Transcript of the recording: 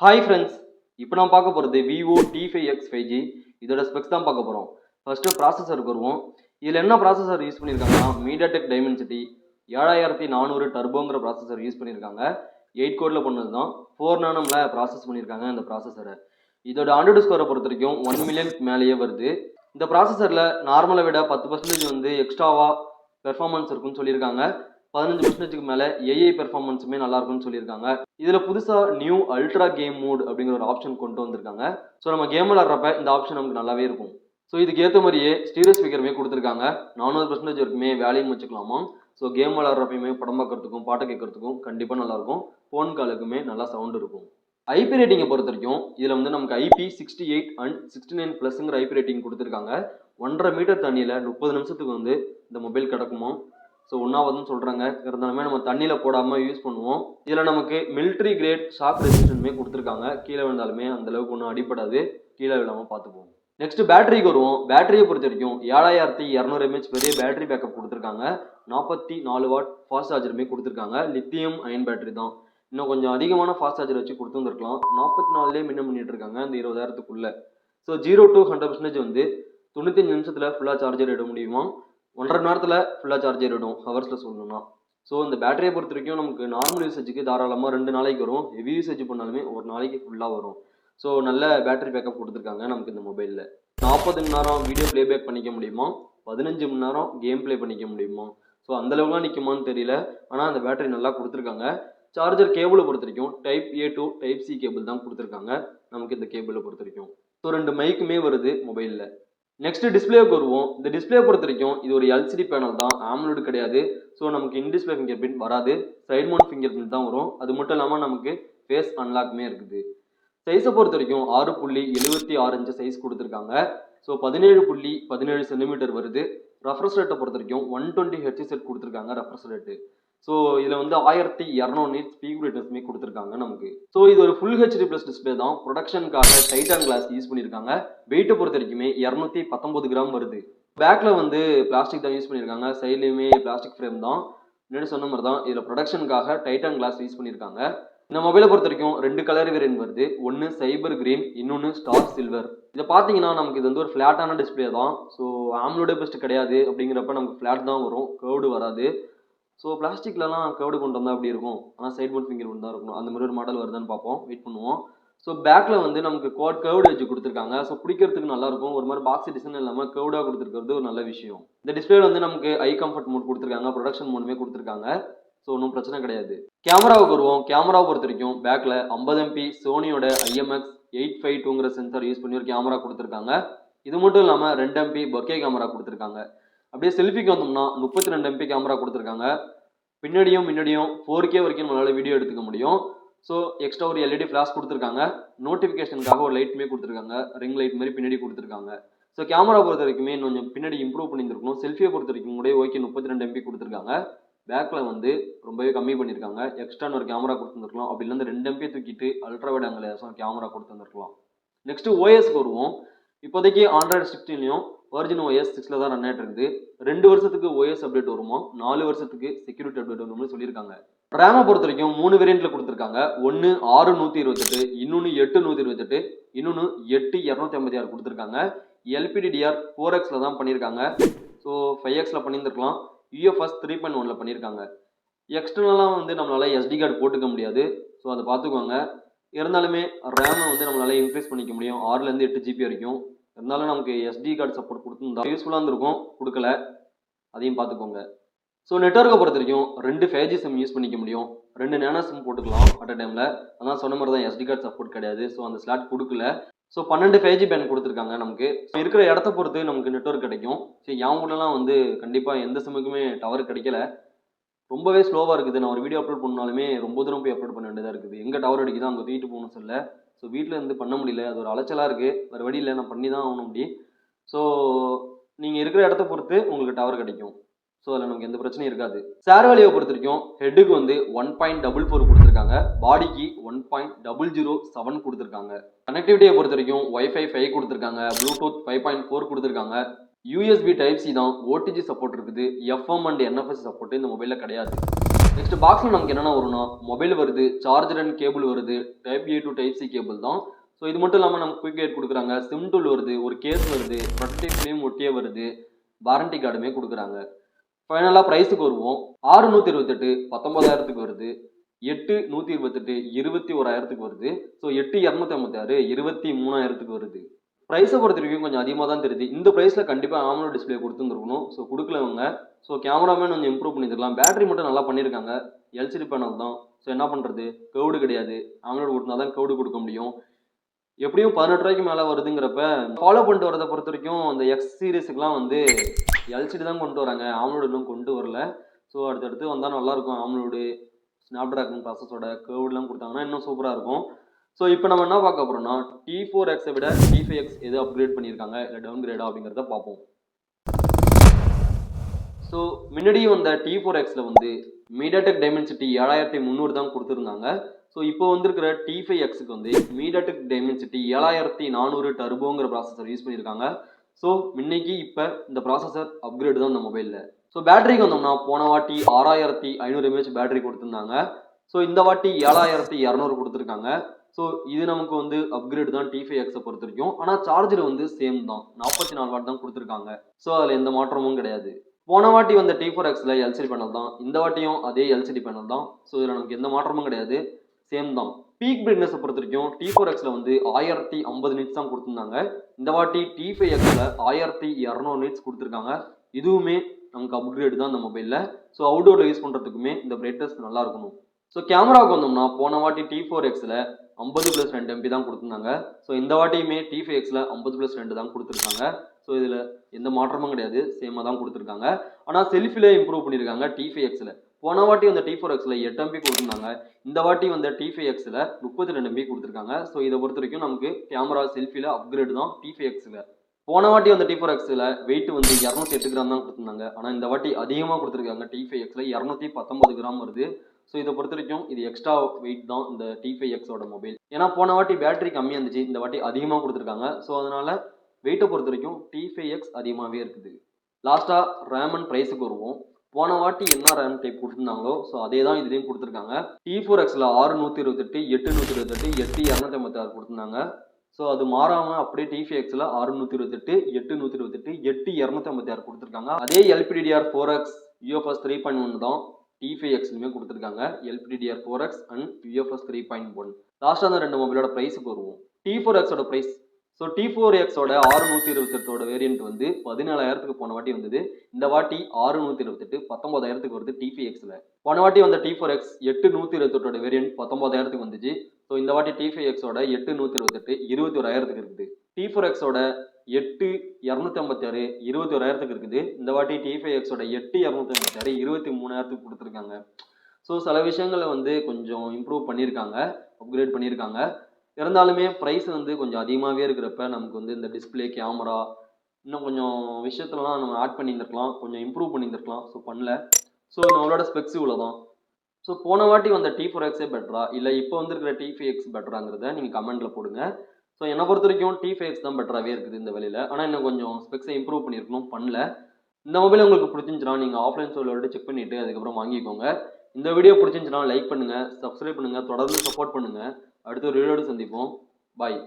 Hi friends, இப்போ நான் பார்க்க போகிறது விவோ T5X 5G. இதோட ஸ்பெக்ஸ் தான் பார்க்க போகிறோம். ஃபர்ஸ்ட்டு ப்ராசஸருக்கு வருவோம். இதில் என்ன ப்ராசஸர் யூஸ் பண்ணியிருக்காங்கன்னா MediaTek Dimensity 7400 டர்போங்கிற ப்ராசஸர் யூஸ் பண்ணியிருக்காங்க. 8 கோடில் பண்ணது தான். 4 நானோமில் ப்ராசஸ் பண்ணியிருக்காங்க இந்த ப்ராசஸரை. இதோட ஆண்ட்ராய்டு ஸ்கோரை பொறுத்த வரைக்கும் 1 மில்லியன் மேலேயே வருது. இந்த ப்ராசஸரில் நார்மலை விட 10% வந்து எக்ஸ்ட்ராவாக பெர்ஃபார்மன்ஸ் இருக்குன்னு சொல்லியிருக்காங்க. 15% மேலே ஏஐ பெர்ஃபார்மன்ஸுமே நல்லா இருக்கும்னு சொல்லியிருக்காங்க. இதில் புதுசாக நியூ அல்ட்ரா கேம் மோட் அப்படிங்கிற ஒரு ஆப்ஷன் கொண்டு வந்திருக்காங்க. ஸோ நம்ம கேம் விளாட்றப்ப இந்த ஆப்ஷன் நமக்கு நல்லாவே இருக்கும். ஸோ இதுக்கு ஏற்ற மாதிரியே ஸ்டீரியோ ஸ்பீக்கருமே கொடுத்துருக்காங்க. 400% வரைக்குமே வேலையும் வச்சுக்கலாமா. ஸோ கேம் விளாட்றப்பயுமே படம் பார்க்கறதுக்கும் பாட்டை கேட்கறதுக்கும் கண்டிப்பாக நல்லாயிருக்கும். ஃபோன் காலுக்குமே நல்லா சவுண்ட் இருக்கும். ஐபி ரேட்டிங்கை பொறுத்த வரைக்கும் இதில் வந்து நமக்கு IP68 அண்ட் 69+ங்கிற ஐபி ரேட்டிங் கொடுத்துருக்காங்க. 1.5 மீட்டர் தண்ணியில் 30 நிமிஷத்துக்கு வந்து இந்த மொபைல் கிடக்குமோ. ஸோ ஒன்றாவதுன்னு சொல்கிறாங்க. இருந்தாலுமே நம்ம தண்ணியில் போடாமல் யூஸ் பண்ணுவோம். இதில் நமக்கு மிலிட்ரி கிரேட் ஷாக் ரெசிஸ்டன்ஸுமே கொடுத்துருக்காங்க. கீழே விழுந்தாலுமே அந்தளவுக்கு ஒன்றும் அடிப்படாது. கீழே விழாமல் பார்த்துப்போம். நெக்ஸ்ட் பேட்டரிக்கு வருவோம். பேட்டரியை பொறுத்த வரைக்கும் 7200 mAh பெரிய பேட்டரி பேக்கப் கொடுத்துருக்காங்க. 44 வாட் ஃபாஸ்ட் சார்ஜருமே கொடுத்துருக்காங்க. லித்தியம் அயன் பேட்டரி தான். இன்னும் கொஞ்சம் அதிகமான ஃபாஸ்ட் சார்ஜர் வச்சு கொடுத்துருந்துருக்கலாம். 44லேயே மின்ன பண்ணிட்டு இருக்காங்க இந்த 20,000க்குள்ளே. ஸோ 0 to 100% வந்து 95 நிமிஷத்தில் ஃபுல்லாக சார்ஜர் எடுக்க முடியுமா. 1.5 மணி நேரத்தில் ஃபுல்லாக சார்ஜ் ஏறிடும் ஹவர்ஸில் சொல்லணும்னா. ஸோ இந்த பேட்டரியை பொறுத்த வரைக்கும் நமக்கு நார்மல் யூசேஜுக்கு தாராளமாக 2 நாளைக்கு வரும். ஹெவி யூசேஜ் பண்ணாலுமே ஒரு நாளைக்கு ஃபுல்லாக வரும். ஸோ நல்ல பேட்டரி பேக்கப் கொடுத்துருக்காங்க நமக்கு இந்த மொபைலில். 40 மணி நேரம் வீடியோ ப்ளேபேக் பண்ணிக்க முடியுமா, 15 மணி நேரம் கேம் ப்ளே பண்ணிக்க முடியுமா. ஸோ அந்தளவுலாம் நிற்குமான்னு தெரியல. ஆனால் அந்த பேட்டரி நல்லா கொடுத்துருக்காங்க. சார்ஜர் கேபிளை பொறுத்த வரைக்கும் type A to type C cable தான் கொடுத்துருக்காங்க நமக்கு இந்த கேபிளை பொறுத்த வரைக்கும். ஸோ 2 மைக்குமே வருது மொபைலில். நெக்ஸ்ட் டிஸ்பிளேக்கு வருவோம். இந்த டிஸ்பிளே பொறுத்த வரைக்கும் இது ஒரு LCD பேனல் தான், AMOLED கிடையாது. ஸோ நமக்கு இன் டிஸ்பிளே ஃபிங்கர் பிரிண்ட் வராது. சைட் மவுண்ட் ஃபிங்கர் பிரிண்ட் தான் வரும். அது மட்டும் இல்லாமல் நமக்கு ஃபேஸ் அன்லாக்குமே இருக்குது. சைஸை பொறுத்த வரைக்கும் 6.76 இன்ச் சைஸ் கொடுத்துருக்காங்க. ஸோ 17.17 சென்டிமீட்டர் வருது. ரெஃப்ரெஷ் ரேட்டை பொறுத்த வரைக்கும் 120 Hz கொடுத்துருக்காங்க ரெஃப்ரெஷ் ரேட்டு. ஸோ இதில் வந்து 1200 nits பீக் பிரைட்னஸ்மே கொடுத்துருக்காங்க நமக்கு. ஸோ இது ஒரு ஃபுல் HD+ டிஸ்பிளே தான். ப்ரொடக்ஷனுக்காக டைட்டான் கிளாஸ் யூஸ் பண்ணியிருக்காங்க. வெயிட்டை பொறுத்த வரைக்குமே 219 கிராம் வருது. பேக்கில் வந்து பிளாஸ்டிக் தான் யூஸ் பண்ணியிருக்காங்க. சைட்லேயுமே பிளாஸ்டிக் ஃப்ரேம் தான். முன்னாடி சொன்ன மாதிரி தான் இதில் ப்ரொடக்ஷனுக்காக டைட்டான் கிளாஸ் யூஸ் பண்ணியிருக்காங்க. இந்த மொபைலை பொறுத்த வரைக்கும் 2 கலர் வேரியன்ட் வருது. ஒன்று சைபர் கிரீன், இன்னொன்று ஸ்டார் சில்வர். இதை பார்த்தீங்கன்னா நமக்கு இது வந்து ஒரு ஃப்ளாட்டான டிஸ்பிளே தான். ஸோ AMOLED பெஸ்ட் கிடையாது அப்படிங்கிறப்ப நமக்கு ஃப்ளாட் தான் வரும், கர்வ்டு வராது. ஸோ பிளாஸ்டிக்லலாம் கர்வ்டு கொண்டு வந்தால் அப்படி இருக்கும். ஆனால் சைட் மவுண்ட் ஃபிங்கர் பிரிண்ட் தான் இருக்கணும். அந்த மாதிரி ஒரு மாடல் வருதான்னு பார்ப்போம், வெயிட் பண்ணுவோம். ஸோ பேக்கில் வந்து நமக்கு கர்வ்டு வச்சு கொடுத்துருக்காங்க. ஸோ பிடிக்கிறதுக்கு நல்லாயிருக்கும். ஒரு மாதிரி பாக்ஸ் டிசைன் இல்லாமல் கர்வ்டாக கொடுத்துருக்கிறது ஒரு நல்ல விஷயம். இந்த டிஸ்பிளே வந்து நமக்கு ஐ கம்ஃபர்ட் மோட் கொடுத்துருக்காங்க, ப்ரொடக்ஷன் மோடுமே கொடுத்துருக்காங்க. ஸோ ஒன்றும் பிரச்சனை கிடையாது. கேமராவுக்கு வருவோம். கேமராவை பொறுத்த வரைக்கும் பேக்கில் 50 MP சோனியோட IMX852ங்கிற சென்சார் யூஸ் பண்ணி ஒரு கேமரா கொடுத்துருக்காங்க. இது மட்டும் இல்லாமல் 2 MP பக்கே கேமரா கொடுத்துருக்காங்க. அப்படியே செல்ஃபிக்கு வந்தோம்னா 32 MP கேமரா கொடுத்துருக்காங்க. பின்னாடியும் 4K வரைக்கும் நம்மளால வீடியோ எடுத்துக்க முடியும். ஸோ எக்ஸ்ட்ரா ஒரு LED ஃப்ளாஷ் கொடுத்துருக்காங்க. நோட்டிஃபிகேஷனுக்காக ஒரு லைட்டுமே கொடுத்துருக்காங்க, ரிங் லைட் மாதிரி பின்னாடி கொடுத்துருக்காங்க. ஸோ கேமரா பொறுத்த வரைக்குமே கொஞ்சம் பின்னாடி இம்ப்ரூவ் பண்ணியிருக்கணும். செல்ஃபியை பொறுத்த வரைக்கும் கூட ஓகே 32 MP கொடுத்துருக்காங்க. பேக்கில் வந்து ரொம்பவே கம்மி பண்ணியிருக்காங்க. எக்ஸ்ட்ரா ஒரு கேமரா கொடுத்துருக்கலாம். அப்படி இல்லைன்னா 2 MP தூக்கிட்டு அல்ட்ரா வைட் ஆங்கிள் கேமரா கொடுத்துருக்கலாம். நெக்ஸ்ட் OSக்கு வருவோம். இப்போதைக்கு ஆண்ட்ராய்டு 16லையும் வெர்ஜன் OS 6ல் தான் ரன் ஆகிட்டு இருக்குது. 2 வருஷத்துக்கு OS அப்டேட் வருமா, 4 வருஷத்துக்கு செக்யூரிட்டி அப்டேட் வரும்னு சொல்லியிருக்காங்க. ரேமை பொறுத்த வரைக்கும் 3 வேரியண்ட்டில் கொடுத்துருக்காங்க. ஒன்று 6128, இன்னொன்று 8128, இன்னொன்று 8256 கொடுத்துருக்காங்க. LPDDR 4Xல தான் பண்ணியிருக்காங்க. ஸோ 5Xல பண்ணியிருந்துருக்கலாம். UFS 3.1ல பண்ணியிருக்காங்க. எக்ஸ்டர்னலாக வந்து நம்மளால் SD கார்டு போட்டுக்க முடியாது. ஸோ அதை பார்த்துக்கோங்க. இருந்தாலுமே ரேமை வந்து நம்மளால் இன்க்ரீஸ் பண்ணிக்க முடியும் 6லேருந்து 8 GB வரைக்கும். இருந்தாலும் நமக்கு SD கார்டு சப்போர்ட் கொடுத்துருந்தா யூஸ்ஃபுல்லாக இருந்திருக்கும், கொடுக்கல. அதையும் பார்த்துக்கோங்க. ஸோ நெட்வொர்க்கை பொறுத்த வரைக்கும் 2 5G சிம் யூஸ் பண்ணிக்க முடியும். 2 நேனோ சிம் போட்டுக்கலாம் அட் அ டைமில். அதான் சொன்ன மாதிரி தான் SD கார்டு சப்போர்ட் கிடையாது. ஸோ அந்த ஸ்லாட் கொடுக்கல. ஸோ 12 5G பேண்ட் கொடுத்துருக்காங்க நமக்கு. இருக்கிற இடத்த பொறுத்து நமக்கு நெட்வொர்க் கிடைக்கும். சரி, என் ஊர்லலாம் வந்து கண்டிப்பாக எந்த சிம்முக்குமே டவர் கிடைக்கல. ரொம்பவே ஸ்லோவாக இருக்குது. நான் ஒரு வீடியோ அப்லோட் பண்ணாலுமே ரொம்ப தூரம் போய் அப்லோட் பண்ண வேண்டியதாக இருக்குது. எங்கே டவர் அடிக்குதோ அங்கே தூக்கிட்டு போகணும் சொல்ல. ஸோ வீட்டில் இருந்து பண்ண முடியல. அது ஒரு அலைச்சலாக இருக்குது. வேறு வழி இல்லை, நான் பண்ணி தான் ஆகணும் அப்படி. ஸோ நீங்கள் இருக்கிற இடத்த பொறுத்து உங்களுக்கு டவர் கிடைக்கும். ஸோ அதில் நமக்கு எந்த பிரச்சனையும் இருக்காது. சேர் வேல்யூவை பொறுத்த வரைக்கும் ஹெட்டுக்கு வந்து 1.44 கொடுத்துருக்காங்க. பாடிக்கு 1.007 கொடுத்துருக்காங்க. கனெக்டிவிட்டியை பொறுத்த வரைக்கும் Wi-Fi 5 கொடுத்துருக்காங்க. ப்ளூடூத் 5.4 கொடுத்துருக்காங்க. USB Type C தான். OTG சப்போர்ட் இருக்குது. FM அண்ட் NFC சப்போர்ட் இந்த மொபைலில் கிடையாது. நெக்ஸ்ட் பாக்ஸில் நமக்கு என்னென்ன வரும்னா மொபைல் வருது, சார்ஜர் அண்ட் கேபிள் வருது, type A to type C cable தான். ஸோ இது மட்டும் இல்லாமல் நமக்கு குயிக் கைட் கொடுக்குறாங்க, சிம் டூல் வருது, ஒரு கேஸ் வருது, ப்ரொடக்டிவ் ஃபிலிம் ஒட்டியே வருது, வாரண்டி கார்டுமே கொடுக்குறாங்க. ஃபைனலாக ப்ரைஸுக்கு வருவோம். 628 19,000க்கு வருது, 8 128 21,000க்கு வருது, ஸோ 8 256 23,000க்கு வருது. ப்ரைஸை பொறுத்த வரைக்கும் கொஞ்சம் அதிகமாக தான் தெரியுது. இந்த ப்ரைஸில் கண்டிப்பாக ஆம்லோட் டிஸ்பிளே கொடுத்துருந்துருக்கணும். ஸோ கொடுக்கலவங்க. ஸோ கேமராமேன் கொஞ்சம் இம்ப்ரூவ் பண்ணியிருக்கலாம். பேட்டரி மட்டும் நல்லா பண்ணியிருக்காங்க. எல்சிடி பேனல் தான். ஸோ என்ன பண்ணுறது, கவுடு கிடையாது. ஆம்லோட் கொடுத்தா தான் கவுடு கொடுக்க முடியும். எப்படியும் 18 ரூபாய்க்கு மேலே வருதுங்கிறப்ப ஃபாலோ பண்ணிட்டு வரதை பொறுத்த வரைக்கும் அந்த எக்ஸ் சீரீஸுக்குலாம் வந்து எல்சிடி தான் கொண்டு வராங்க, ஆம்லோடு இன்னும் கொண்டு வரல. ஸோ அடுத்தடுத்து வந்தால் நல்லாயிருக்கும். ஆம்லோடு, ஸ்னாப் ட்ராகன் ப்ராசஸோட கர்வ்லாம் கொடுத்தாங்கன்னா இன்னும் சூப்பராக இருக்கும். ஸோ இப்போ நம்ம என்ன பார்க்க போகிறோம்னா T4Xஐ விட T5X எது அப்கிரேட் பண்ணியிருக்காங்க இல்லை டவுன் கிரேடா அப்படிங்கிறத பார்ப்போம். ஸோ முன்னாடி வந்த T4Xல வந்து மீடியாடெக் டைமென்சிட்டி 7300 தான் கொடுத்துருந்தாங்க. ஸோ இப்போ வந்திருக்கிற T5Xக்கு வந்து மீடியாடெக் டைமென்சிட்டி 7400 டர்போங்கிற ப்ராசஸர் யூஸ் பண்ணியிருக்காங்க. ஸோ இன்னைக்கு இப்போ இந்த ப்ராசஸர் அப்கிரேடு தான் இந்த மொபைலில். ஸோ பேட்டரிக்கு வந்தோம்னா போன வாட்டி 6500 mAh பேட்டரி கொடுத்துருந்தாங்க. ஸோ இந்த வாட்டி 7200 கொடுத்துருக்காங்க. ஸோ இது நமக்கு வந்து அப்கிரேடு தான் T5Xை பொறுத்த வரைக்கும். ஆனால் சார்ஜர் வந்து சேம் தான், 44 வாட் தான் கொடுத்துருக்காங்க. ஸோ அதில் எந்த மாற்றமும் கிடையாது. போன வாட்டி வந்த T4Xல எல்சிடி பேனல் தான், இந்த வாட்டியும் அதே எல்சிடி பேனல் தான். ஸோ இதில் நமக்கு எந்த மாற்றமும் கிடையாது, சேம் தான். பீக் பிரைட்னஸை பொறுத்த வரைக்கும் T4Xல வந்து 1050 நிட்ஸ் தான் கொடுத்துருந்தாங்க. இந்த வாட்டி T5Xல 1200 நிட்ஸ் கொடுத்துருக்காங்க. இதுவுமே நமக்கு அப்கிரேடு தான் இந்த மொபைலில். ஸோ அவுட்டோரில் யூஸ் பண்ணுறதுக்குமே இந்த பிரைட்னஸ் நல்லா இருக்கணும். ஸோ கேமராவுக்கு வந்தோம்னா போன வாட்டி T4Xல 50+2 MP தான் கொடுத்துருந்தாங்க. ஸோ இந்த வாட்டியுமே T5Xல 50+2 தான் கொடுத்துருக்காங்க. ஸோ இதில் எந்த மாற்றமும் கிடையாது, சேமாக தான் கொடுத்துருக்காங்க. ஆனால் செல்ஃபியில் இம்ப்ரூவ் பண்ணியிருக்காங்க T5Xல. போன வாட்டி வந்த T4Xல 8 MP கொடுத்துருந்தாங்க. இந்த வாட்டி வந்த T5Xல 32 MP கொடுத்துருக்காங்க. ஸோ இதை பொறுத்த வரைக்கும் நமக்கு கேமரா செல்ஃபியில் அப்கிரேடு தான் T5Xல. போன வாட்டி வந்த T4Xல வெயிட் வந்து 208 கிராம் தான் கொடுத்துருந்தாங்க. ஆனால் இந்த வாட்டி அதிகமாக கொடுத்துருக்காங்க. T5Xல 219 கிராம் வருது. ஸோ இதை பொறுத்த வரைக்கும் இது எக்ஸ்ட்ரா வெயிட் தான் இந்த T5Xோட மொபைல். ஏன்னா போன வாட்டி பேட்டரி கம்மியாக இருந்துச்சு, இந்த வாட்டி அதிகமாக கொடுத்துருக்காங்க. ஸோ அதனால வெயிட்டை பொறுத்த வரைக்கும் T5X அதிகமாகவே இருக்குது. லாஸ்ட்டாக ரேம் அண்ட் ப்ரைஸுக்கு வருவோம். போன வாட்டி என்ன ரேம் டைப் கொடுத்துருந்தாங்களோ ஸோ அதே தான் இதுலேயும் கொடுத்துருக்காங்க. T4Xல 628 828 8256 கொடுத்துருந்தாங்க. ஸோ அது மாறாமல் அப்படியே T5Xல 628 828 8256 கொடுத்துருக்காங்க. அதே LPDDR4X UFS 3.1 தான் T5Xலுமே கொடுத்துருக்காங்க. LPDDR4X and UFS 3.1. லாஸ்ட்டாக அந்த ரெண்டு மொபைலோட ப்ரைஸுக்கு வருவோம். T4Xோட ப்ரைஸ், ஸோ T4Xோட 628 வேரியன்ட் வந்து 17,000க்கு போன வாட்டி வந்தது. இந்த வாட்டி 628 19,000க்கு வருது T5Xல. போன வாட்டி வந்த T4X 828 வேரியன்ட் 19,000க்கு வந்துச்சு. ஸோ இந்த வாட்டி T5Xோட 828 21,000க்கு இருக்குது. T4Xோட 8 256 21,000க்கு இருக்குது. இந்த வாட்டி T5Xோட 8 256 23,000க்கு கொடுத்துருக்காங்க. ஸோ சில விஷயங்களை வந்து கொஞ்சம் இம்ப்ரூவ் பண்ணியிருக்காங்க, அப்கிரேட் பண்ணியிருக்காங்க. இருந்தாலுமே ப்ரைஸ் வந்து கொஞ்சம் அதிகமாகவே இருக்கிறப்ப நமக்கு வந்து இந்த டிஸ்பிளே, கேமரா இன்னும் கொஞ்சம் விஷயத்துலலாம் நம்ம ஆட் பண்ணியிருந்துருக்கலாம், கொஞ்சம் இம்ப்ரூவ் பண்ணியிருந்துருக்கலாம். ஸோ பண்ணல. ஸோ நம்மளோட ஸ்பெக்ஸ் இவ்வளோ தான். ஸோ போன வாட்டி வந்த T4Xே பெட்டரா இல்லை இப்போ வந்துருக்கிற T5X பெட்டராங்கிறத நீங்கள் கமெண்ட்டில் போடுங்க. ஸோ என்னை பொறுத்த வரைக்கும் T5X தான் பெட்டராகவே இருக்குது இந்த வேலையில். ஆனால் இன்னும் கொஞ்சம் ஸ்பெக்ஸை இம்ப்ரூவ் பண்ணியிருக்கணும், பண்ணல. இந்த மொபைல் உங்களுக்கு பிடிச்சிருந்துச்சுன்னா நீங்கள் ஆஃப்லைன் ஸ்டோரில் செக் பண்ணிவிட்டு அதுக்கப்புறம் வாங்கிக்கோங்க. இந்த வீடியோ பிடிச்சிருந்துச்சுன்னா லைக் பண்ணுங்கள், சப்ஸ்கிரைப் பண்ணுங்கள், தொடர்ந்து சப்போர்ட் பண்ணுங்கள். அடுத்த ஒரு வீடியோடு சந்திப்போம். பாய்.